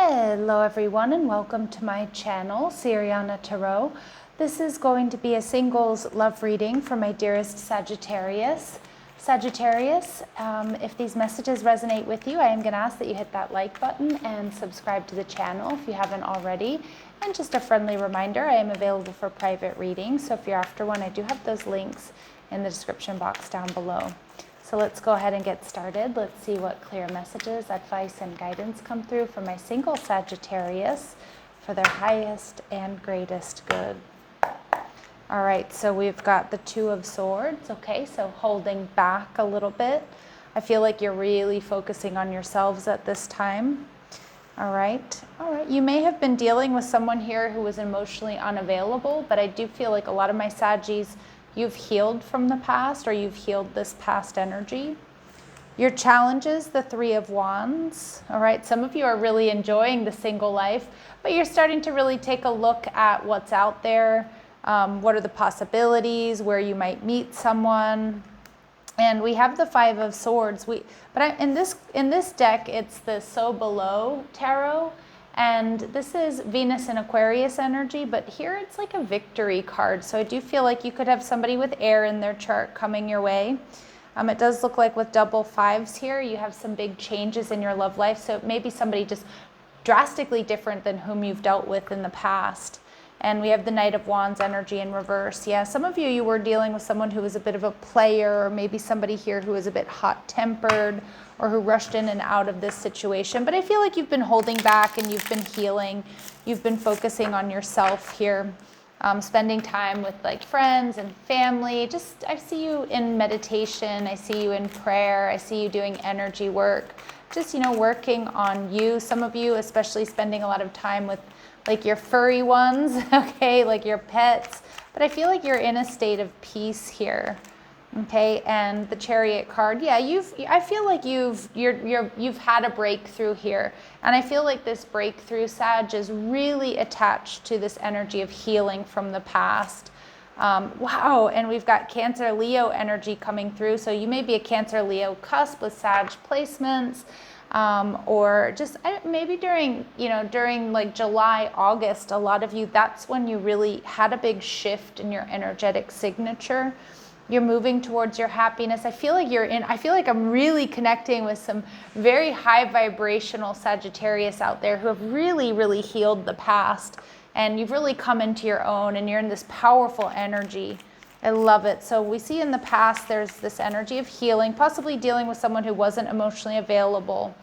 Hello everyone and welcome to my channel, Siriana Tarot. This is going to be a singles love reading for my dearest Sagittarius. Sagittarius, if these messages resonate with you, I am going to ask that you hit that like button and subscribe to the channel if you haven't already. And just a friendly reminder, I am available for private readings, so if you're after one, I do have those links in the description box down below. So let's go ahead and get started. Let's see what clear messages, advice, and guidance come through for my single Sagittarius for their highest and greatest good. All right, so we've got the Two of Swords, okay, so holding back a little bit. I feel like you're really focusing on yourselves at this time. All right. You may have been dealing with someone here who was emotionally unavailable, but I do feel like a lot of my Saggies, you've healed from the past, or you've healed this past energy. Your challenges, the Three of Wands. All right, some of you are really enjoying the single life, but you're starting to really take a look at what's out there. What are the possibilities, where you might meet someone. And we have the Five of Swords. In this deck, it's the So Below Tarot. And this is Venus and Aquarius energy, but here it's like a victory card. So I do feel like you could have somebody with air in their chart coming your way. It does look like with double fives here, you have some big changes in your love life. So it may be somebody just drastically different than whom you've dealt with in the past. And we have the Knight of Wands energy in reverse. Yeah, some of you were dealing with someone who was a bit of a player, or maybe somebody here who was a bit hot-tempered, or who rushed in and out of this situation. But I feel like you've been holding back and you've been healing. You've been focusing on yourself here, spending time with like friends and family. I see you in meditation. I see you in prayer. I see you doing energy work. Just, working on you. Some of you, especially spending a lot of time with like your furry ones, okay, like your pets. But I feel like you're in a state of peace here. Okay, and the Chariot card, yeah, I feel like you've had a breakthrough here, and I feel like this breakthrough, Sag, is really attached to this energy of healing from the past. Wow, and we've got Cancer Leo energy coming through, so you may be a Cancer Leo cusp with Sag placements, or just maybe during like July, August, a lot of you, that's when you really had a big shift in your energetic signature. You're moving towards your happiness. I feel like I'm really connecting with some very high vibrational Sagittarius out there who have really, really healed the past, and you've really come into your own, and you're in this powerful energy. I love it. So we see in the past, there's this energy of healing, possibly dealing with someone who wasn't emotionally available.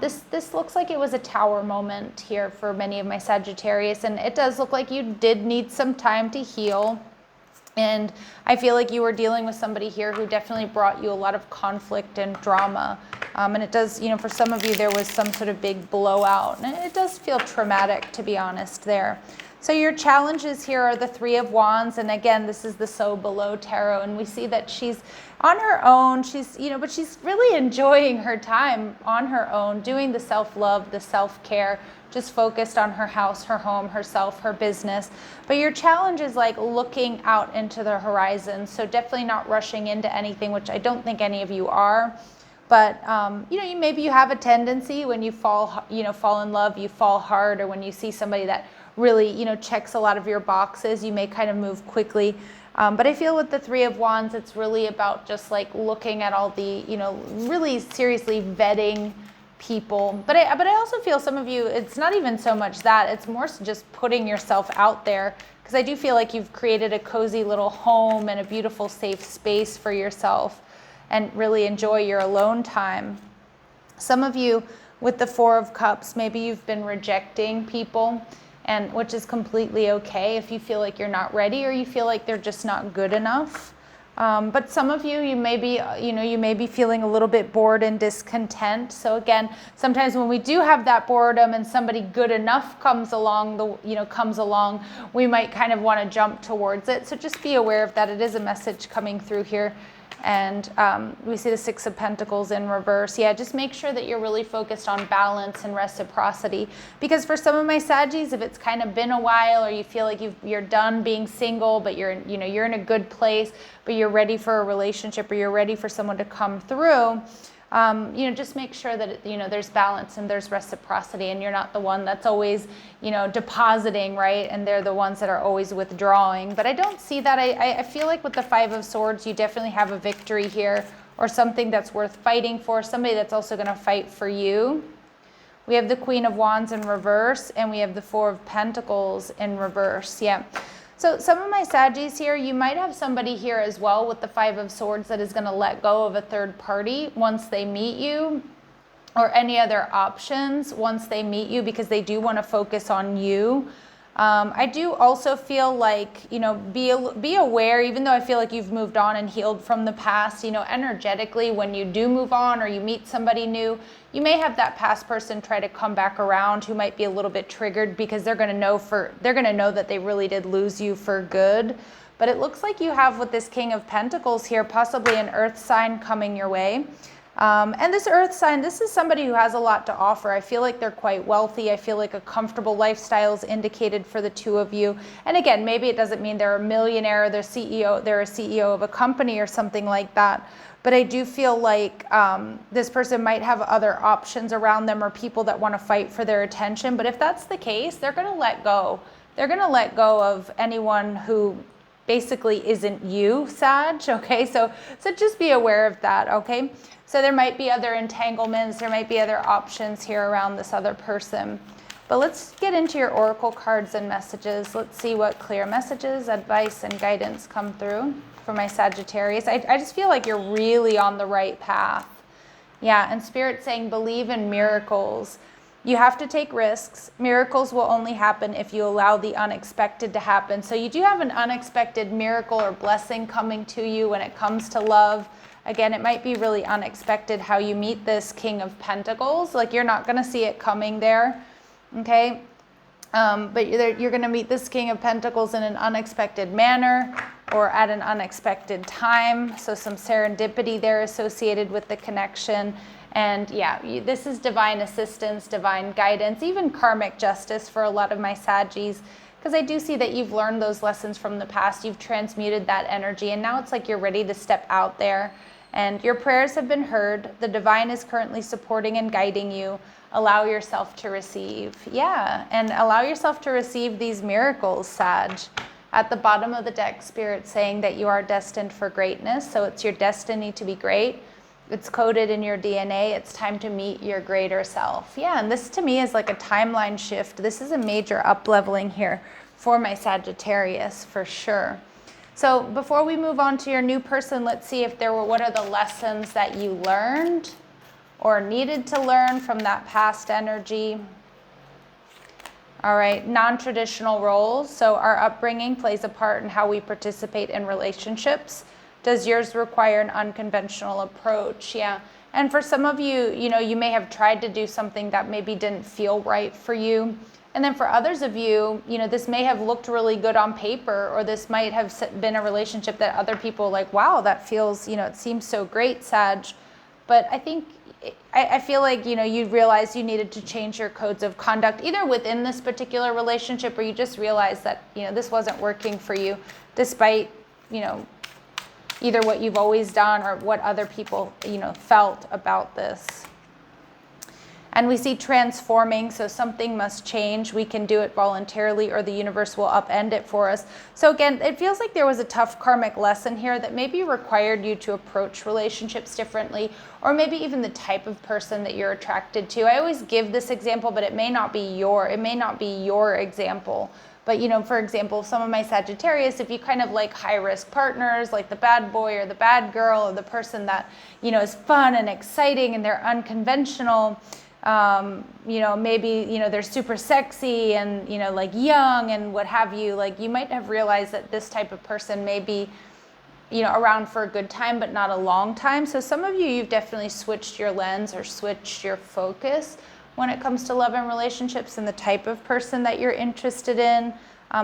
This looks like it was a tower moment here for many of my Sagittarius, and it does look like you did need some time to heal. And I feel like you were dealing with somebody here who definitely brought you a lot of conflict and drama. And it does, for some of you, there was some sort of big blowout. And it does feel traumatic, to be honest, there. So your challenges here are the Three of Wands. And again, this is the So Below Tarot. And we see that she's on her own. But she's really enjoying her time on her own, doing the self-love, the self-care, just focused on her house, her home, herself, her business. But your challenge is like looking out into the horizon. So definitely not rushing into anything, which I don't think any of you are. But, maybe you have a tendency when you fall in love, you fall hard, or when you see somebody that really, checks a lot of your boxes, you may kind of move quickly. But I feel with the Three of Wands, it's really about just like looking at all the, really seriously vetting people. But I also feel some of you, it's not even so much that, it's more just putting yourself out there, because I do feel like you've created a cozy little home and a beautiful safe space for yourself, and really enjoy your alone time. Some of you with the Four of Cups, maybe you've been rejecting people, and which is completely okay if you feel like you're not ready, or you feel like they're just not good enough. But some of you, you may be feeling a little bit bored and discontent. So again, sometimes when we do have that boredom and somebody good enough comes along, we might kind of want to jump towards it. So just be aware of that. It is a message coming through here. And we see the Six of Pentacles in reverse. Yeah, just make sure that you're really focused on balance and reciprocity. Because for some of my Saggies, if it's kind of been a while, or you feel like you're done being single, but you're in a good place, but you're ready for a relationship, or you're ready for someone to come through, Just make sure that, there's balance and there's reciprocity, and you're not the one that's always, depositing, right? And they're the ones that are always withdrawing. But I don't see that. I feel like with the Five of Swords, you definitely have a victory here, or something that's worth fighting for, somebody that's also going to fight for you. We have the Queen of Wands in reverse, and we have the Four of Pentacles in reverse. Yeah. So some of my Saggies here, you might have somebody here as well with the Five of Swords that is going to let go of a third party once they meet you, or any other options once they meet you, because they do want to focus on you. I do also feel like, be aware, even though I feel like you've moved on and healed from the past, energetically, when you do move on or you meet somebody new, you may have that past person try to come back around who might be a little bit triggered, because they're going to know that they really did lose you for good. But it looks like you have, with this King of Pentacles here, possibly an earth sign coming your way. And this earth sign, this is somebody who has a lot to offer. I feel like they're quite wealthy. I feel like a comfortable lifestyle is indicated for the two of you. And again, maybe it doesn't mean they're a millionaire, they're a CEO of a company or something like that. But I do feel like this person might have other options around them, or people that want to fight for their attention. But if that's the case, they're going to let go. They're going to let go of anyone who basically isn't you, Sag. Okay, so just be aware of that. Okay. So there might be other entanglements, there might be other options here around this other person. But let's get into your oracle cards and messages. Let's see what clear messages, advice, and guidance come through for my Sagittarius. I just feel like you're really on the right path. Yeah, and Spirit saying believe in miracles. You have to take risks. Miracles will only happen if you allow the unexpected to happen. So you do have an unexpected miracle or blessing coming to you when it comes to love. Again, it might be really unexpected how you meet this King of Pentacles. Like, you're not going to see it coming there, okay? But you're going to meet this King of Pentacles in an unexpected manner, or at an unexpected time. So some serendipity there associated with the connection. And yeah, this is divine assistance, divine guidance, even karmic justice for a lot of my Saggies. Because I do see that you've learned those lessons from the past. You've transmuted that energy. And now it's like you're ready to step out there. And your prayers have been heard. The divine is currently supporting and guiding you. Allow yourself to receive. Yeah, and allow yourself to receive these miracles, Sag. At the bottom of the deck, Spirit saying that you are destined for greatness. So it's your destiny to be great. It's coded in your DNA. It's time to meet your greater self. Yeah, and this to me is like a timeline shift. This is a major up-leveling here for my Sagittarius, for sure. So before we move on to your new person, let's see if what are the lessons that you learned or needed to learn from that past energy. All right, non-traditional roles. So our upbringing plays a part in how we participate in relationships. Does yours require an unconventional approach? Yeah. And for some of you, you may have tried to do something that maybe didn't feel right for you. And then for others of you, this may have looked really good on paper, or this might have been a relationship that other people like, wow, that feels, it seems so great, Sag. But I feel like, you realized you needed to change your codes of conduct, either within this particular relationship, or you just realized that, this wasn't working for you, despite, either what you've always done or what other people, felt about this. And we see transforming, so something must change. We can do it voluntarily, or the universe will upend it for us. So again, it feels like there was a tough karmic lesson here that maybe required you to approach relationships differently, or maybe even the type of person that you're attracted to. I always give this example, but it may not be your example. But, for example, some of my Sagittarius, if you kind of like high-risk partners, like the bad boy or the bad girl, or the person that, is fun and exciting and they're unconventional, maybe, they're super sexy and, like young and what have you, like you might have realized that this type of person may be, around for a good time, but not a long time. So some of you, you've definitely switched your lens or switched your focus when it comes to love and relationships and the type of person that you're interested in.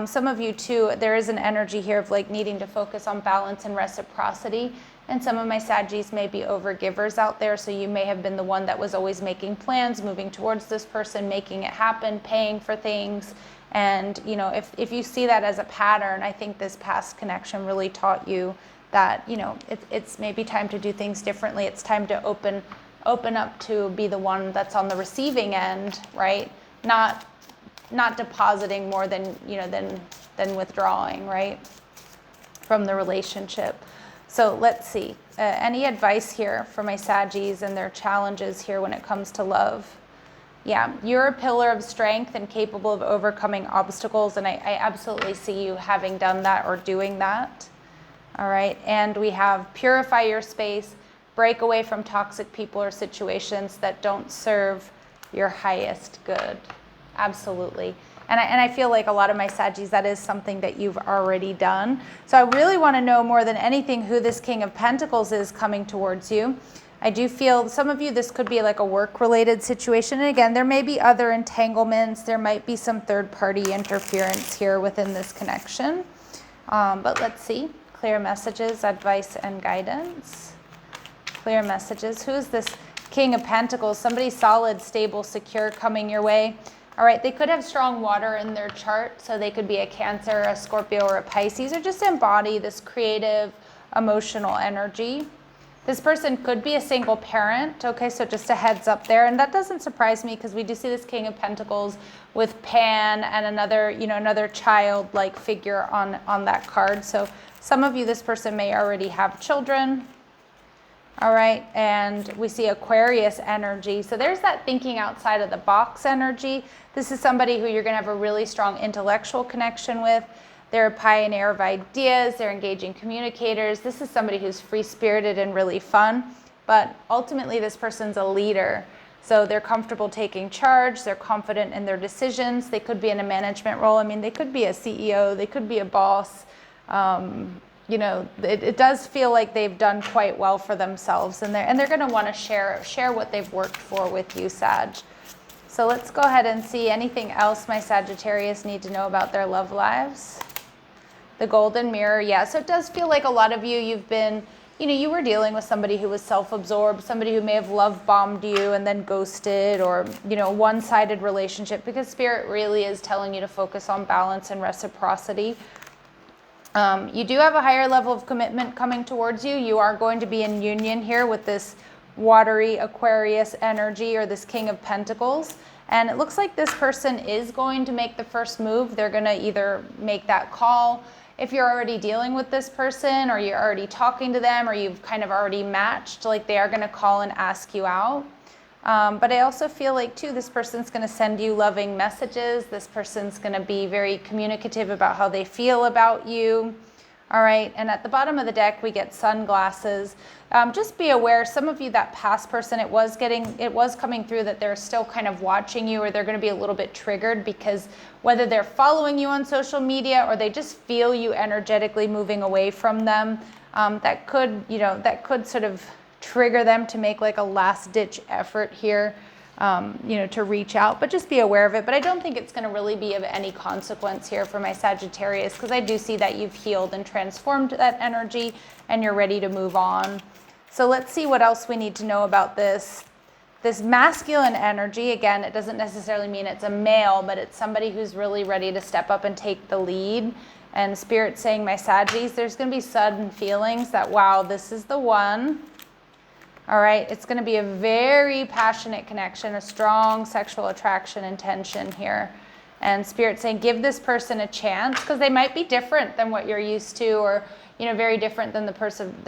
Some of you too, there is an energy here of like needing to focus on balance and reciprocity. And some of my Saggies may be overgivers out there. So you may have been the one that was always making plans, moving towards this person, making it happen, paying for things. And, if you see that as a pattern, I think this past connection really taught you that, it's maybe time to do things differently. It's time to open open up to be the one that's on the receiving end, right? Not depositing more than, than withdrawing, right, from the relationship. So let's see. Any advice here for my Saggies and their challenges here when it comes to love? Yeah, you're a pillar of strength and capable of overcoming obstacles, and I absolutely see you having done that or doing that. All right, and we have purify your space, break away from toxic people or situations that don't serve your highest good. Absolutely. And I feel like a lot of my Saggies, that is something that you've already done. So I really want to know more than anything who this King of Pentacles is coming towards you. I do feel some of you, this could be like a work-related situation. And again, there may be other entanglements. There might be some third-party interference here within this connection. But let's see. Clear messages, advice, and guidance. Clear messages. Who is this King of Pentacles? Somebody solid, stable, secure coming your way. All right, they could have strong water in their chart. So they could be a Cancer, a Scorpio, or a Pisces, or just embody this creative, emotional energy. This person could be a single parent, okay, so just a heads up there. And that doesn't surprise me because we do see this King of Pentacles with Pan and another, another child-like figure on that card. So some of you, this person may already have children, all right, and we see Aquarius energy. So there's that thinking outside of the box energy. This is somebody who you're going to have a really strong intellectual connection with. They're a pioneer of ideas. They're engaging communicators. This is somebody who's free-spirited and really fun. But ultimately, this person's a leader. So they're comfortable taking charge. They're confident in their decisions. They could be in a management role. I mean, they could be a CEO. They could be a boss. It does feel like they've done quite well for themselves. And they're going to want to share what they've worked for with you, Sag. So let's go ahead and see anything else my Sagittarius need to know about their love lives. The Golden Mirror, yeah. So it does feel like a lot of you, you've been, you were dealing with somebody who was self-absorbed, somebody who may have love bombed you and then ghosted, or, one-sided relationship, because Spirit really is telling you to focus on balance and reciprocity. You do have a higher level of commitment coming towards you. You are going to be in union here with this watery Aquarius energy, or this King of Pentacles. And it looks like this person is going to make the first move. They're going to either make that call. If you're already dealing with this person, or you're already talking to them, or you've kind of already matched, like they are going to call and ask you out. But I also feel like, too, this person's going to send you loving messages. This person's going to be very communicative about how they feel about you. All right, and at the bottom of the deck, we get sunglasses. Just be aware, some of you, that past person, it was coming through that they're still kind of watching you, or they're going to be a little bit triggered because whether they're following you on social media or they just feel you energetically moving away from them, that could sort of trigger them to make like a last-ditch effort here. To reach out, but just be aware of it. But I don't think it's going to really be of any consequence here for my Sagittarius, because I do see that you've healed and transformed that energy and you're ready to move on. So let's see what else we need to know about this masculine energy. Again, it doesn't necessarily mean it's a male, but it's somebody who's really ready to step up and take the lead. And Spirit saying, my Saggies, there's going to be sudden feelings that, wow, this is the one. All right, it's going to be a very passionate connection, a strong sexual attraction and tension here. And Spirit saying, give this person a chance, because they might be different than what you're used to, or very different than the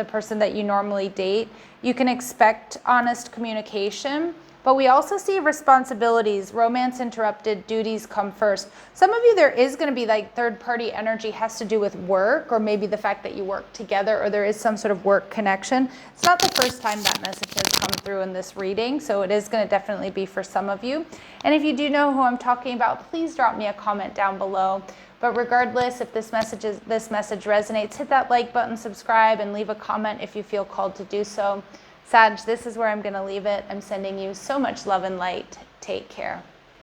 person that you normally date. You can expect honest communication, but we also see responsibilities, romance interrupted, duties come first. Some of you, there is going to be like third-party energy, has to do with work, or maybe the fact that you work together, or there is some sort of work connection. It's not the first time that message has come through in this reading, so it is going to definitely be for some of you. And if you do know who I'm talking about, please drop me a comment down below. But regardless, if this message resonates, hit that like button, subscribe, and leave a comment if you feel called to do so. Sag, this is where I'm going to leave it. I'm sending you so much love and light. Take care.